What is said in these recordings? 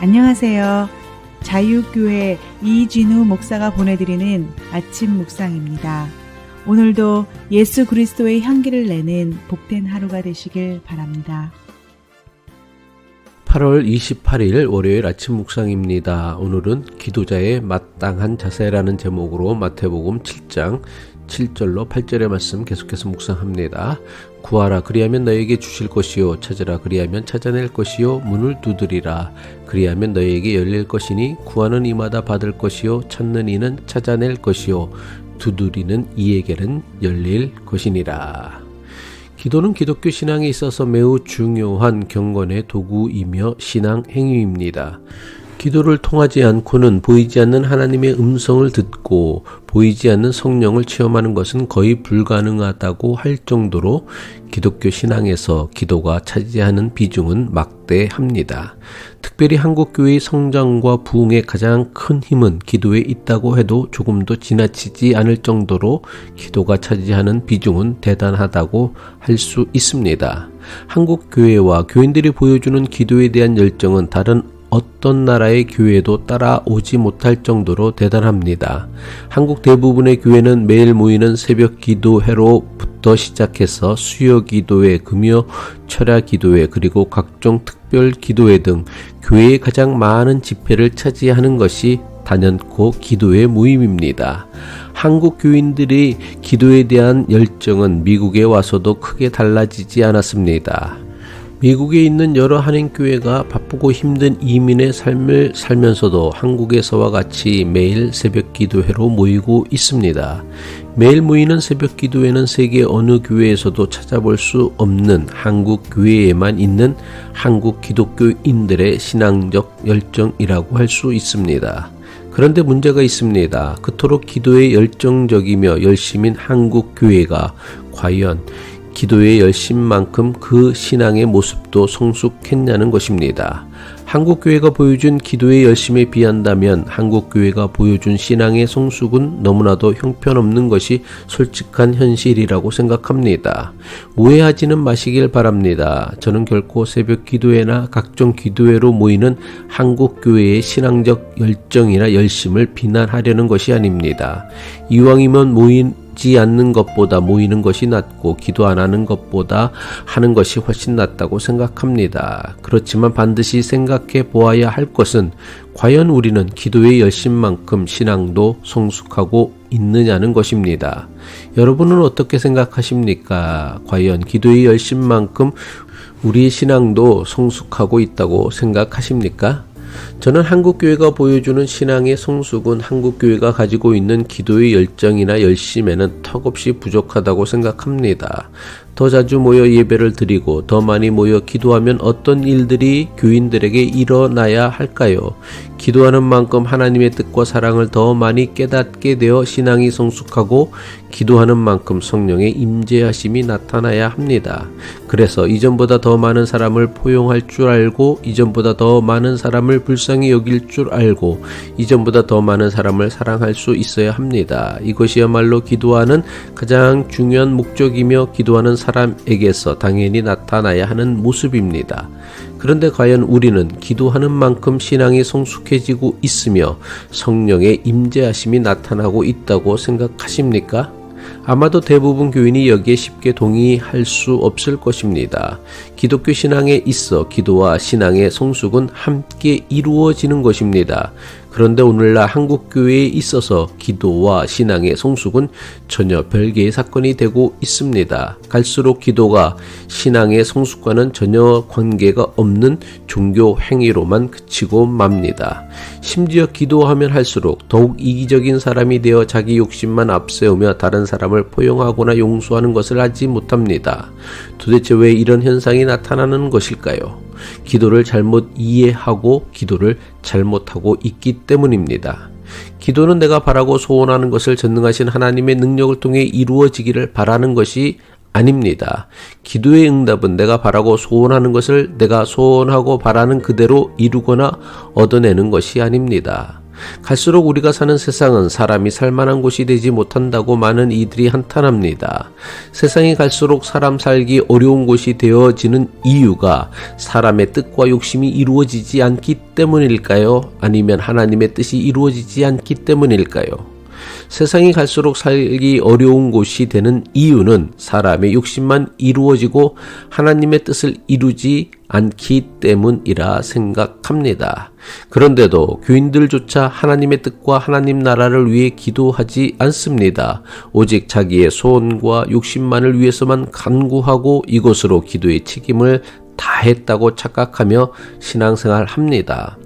안녕하세요. 자유교회 이진우 목사가 보내드리는 아침 묵상입니다. 오늘도 예수 그리스도의 향기를 내는 복된 하루가 되시길 바랍니다. 8월 28일 월요일 아침 묵상입니다. 오늘은 기도자의 마땅한 자세라는 제목으로 마태복음 7장 7절로 8절의 말씀 계속해서 묵상합니다. 구하라 그리하면 너에게 주실 것이요 찾으라 그리하면 찾아낼 것이요 문을 두드리라 그리하면 너에게 열릴 것이니 구하는 이마다 받을 것이요 찾는 이는 찾아낼 것이요 두드리는 이에게는 열릴 것이니라. 기도는 기독교 신앙에 있어서 매우 중요한 경건의 도구이며 신앙 행위입니다. 기도를 통하지 않고는 보이지 않는 하나님의 음성을 듣고 보이지 않는 성령을 체험하는 것은 거의 불가능하다고 할 정도로 기독교 신앙에서 기도가 차지하는 비중은 막대합니다. 특별히 한국교회의 성장과 부흥의 가장 큰 힘은 기도에 있다고 해도 조금도 지나치지 않을 정도로 기도가 차지하는 비중은 대단하다고 할 수 있습니다. 한국교회와 교인들이 보여주는 기도에 대한 열정은 다른 어떤 나라의 교회도 따라오지 못할 정도로 대단합니다. 한국 대부분의 교회는 매일 모이는 새벽 기도회로부터 시작해서 수요 기도회, 금요 철야 기도회, 그리고 각종 특별 기도회 등 교회의 가장 많은 집회를 차지하는 것이 단연코 기도회 모임입니다. 한국 교인들의 기도에 대한 열정은 미국에 와서도 크게 달라지지 않았습니다. 미국에 있는 여러 한인교회가 바쁘고 힘든 이민의 삶을 살면서도 한국에서와 같이 매일 새벽 기도회로 모이고 있습니다. 매일 모이는 새벽 기도회는 세계 어느 교회에서도 찾아볼 수 없는 한국 교회에만 있는 한국 기독교인들의 신앙적 열정이라고 할 수 있습니다. 그런데 문제가 있습니다. 그토록 기도에 열정적이며 열심인 한국 교회가 과연 기도의 열심만큼 그 신앙의 모습도 성숙했냐는 것입니다. 한국교회가 보여준 기도의 열심에 비한다면 한국교회가 보여준 신앙의 성숙은 너무나도 형편없는 것이 솔직한 현실이라고 생각합니다. 오해하지는 마시길 바랍니다. 저는 결코 새벽 기도회나 각종 기도회로 모이는 한국교회의 신앙적 열정이나 열심을 비난하려는 것이 아닙니다. 이왕이면 모이지 않는 것보다 모이는 것이 낫고 기도 안 하는 것보다 하는 것이 훨씬 낫다고 생각합니다. 그렇지만 반드시 생각해 보아야 할 것은 과연 우리는 기도의 열심만큼 신앙도 성숙하고 있느냐는 것입니다. 여러분은 어떻게 생각하십니까? 과연 기도의 열심만큼 우리의 신앙도 성숙하고 있다고 생각하십니까? 저는 한국교회가 보여주는 신앙의 성숙은 한국교회가 가지고 있는 기도의 열정이나 열심에는 턱없이 부족하다고 생각합니다. 더 자주 모여 예배를 드리고 더 많이 모여 기도하면 어떤 일들이 교인들에게 일어나야 할까요? 기도하는 만큼 하나님의 뜻과 사랑을 더 많이 깨닫게 되어 신앙이 성숙하고 기도하는 만큼 성령의 임재하심이 나타나야 합니다. 그래서 이전보다 더 많은 사람을 포용할 줄 알고 이전보다 더 많은 사람을 불쌍히 여길 줄 알고 이전보다 더 많은 사람을 사랑할 수 있어야 합니다. 이것이야말로 기도하는 가장 중요한 목적이며 기도하는 사람에게서 당연히 나타나야 하는 모습입니다. 그런데 과연 우리는 기도하는 만큼 신앙이 성숙해지고 있으며 성령의 임재하심이 나타나고 있다고 생각하십니까? 아마도 대부분 교인이 여기에 쉽게 동의할 수 없을 것입니다. 기독교 신앙에 있어 기도와 신앙의 성숙은 함께 이루어지는 것입니다. 그런데 오늘날 한국교회에 있어서 기도와 신앙의 성숙은 전혀 별개의 사건이 되고 있습니다. 갈수록 기도가 신앙의 성숙과는 전혀 관계가 없는 종교 행위로만 그치고 맙니다. 심지어 기도하면 할수록 더욱 이기적인 사람이 되어 자기 욕심만 앞세우며 다른 사람을 포용하거나 용서하는 것을 하지 못합니다. 도대체 왜 이런 현상이 나타나는 것일까요? 기도를 잘못 이해하고 기도를 잘못하고 있기 때문입니다. 기도는 내가 바라고 소원하는 것을 전능하신 하나님의 능력을 통해 이루어지기를 바라는 것이 아닙니다. 기도의 응답은 내가 바라고 소원하는 것을 내가 소원하고 바라는 그대로 이루거나 얻어내는 것이 아닙니다. 갈수록 우리가 사는 세상은 사람이 살만한 곳이 되지 못한다고 많은 이들이 한탄합니다. 세상이 갈수록 사람 살기 어려운 곳이 되어지는 이유가 사람의 뜻과 욕심이 이루어지지 않기 때문일까요? 아니면 하나님의 뜻이 이루어지지 않기 때문일까요? 세상이 갈수록 살기 어려운 곳이 되는 이유는 사람의 욕심만 이루어지고 하나님의 뜻을 이루지 않기 때문이라 생각합니다. 그런데도 교인들조차 하나님의 뜻과 하나님 나라를 위해 기도하지 않습니다. 오직 자기의 소원과 욕심만을 위해서만 간구하고 이것으로 기도의 책임을 다했다고 착각하며 신앙생활합니다.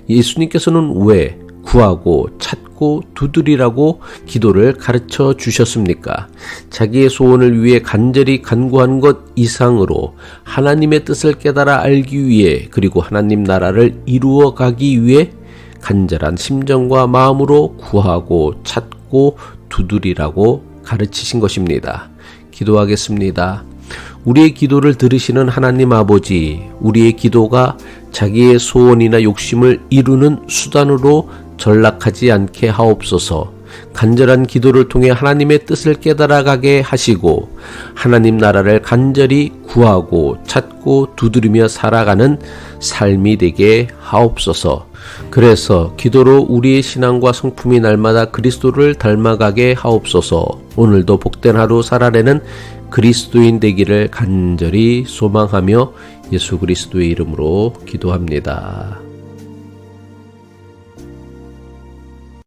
예수님께서는 왜 구하고 찾고 두드리라고 기도를 가르쳐 주셨습니까? 자기의 소원을 위해 간절히 간구한 것 이상으로 하나님의 뜻을 깨달아 알기 위해 그리고 하나님 나라를 이루어 가기 위해 간절한 심정과 마음으로 구하고 찾고 두드리라고 가르치신 것입니다. 기도하겠습니다. 우리의 기도를 들으시는 하나님 아버지, 우리의 기도가 자기의 소원이나 욕심을 이루는 수단으로 전락하지 않게 하옵소서. 간절한 기도를 통해 하나님의 뜻을 깨달아가게 하시고 하나님 나라를 간절히 구하고 찾고 두드리며 살아가는 삶이 되게 하옵소서. 그래서 기도로 우리의 신앙과 성품이 날마다 그리스도를 닮아가게 하옵소서. 오늘도 복된 하루 살아내는 그리스도인 되기를 간절히 소망하며 예수 그리스도의 이름으로 기도합니다.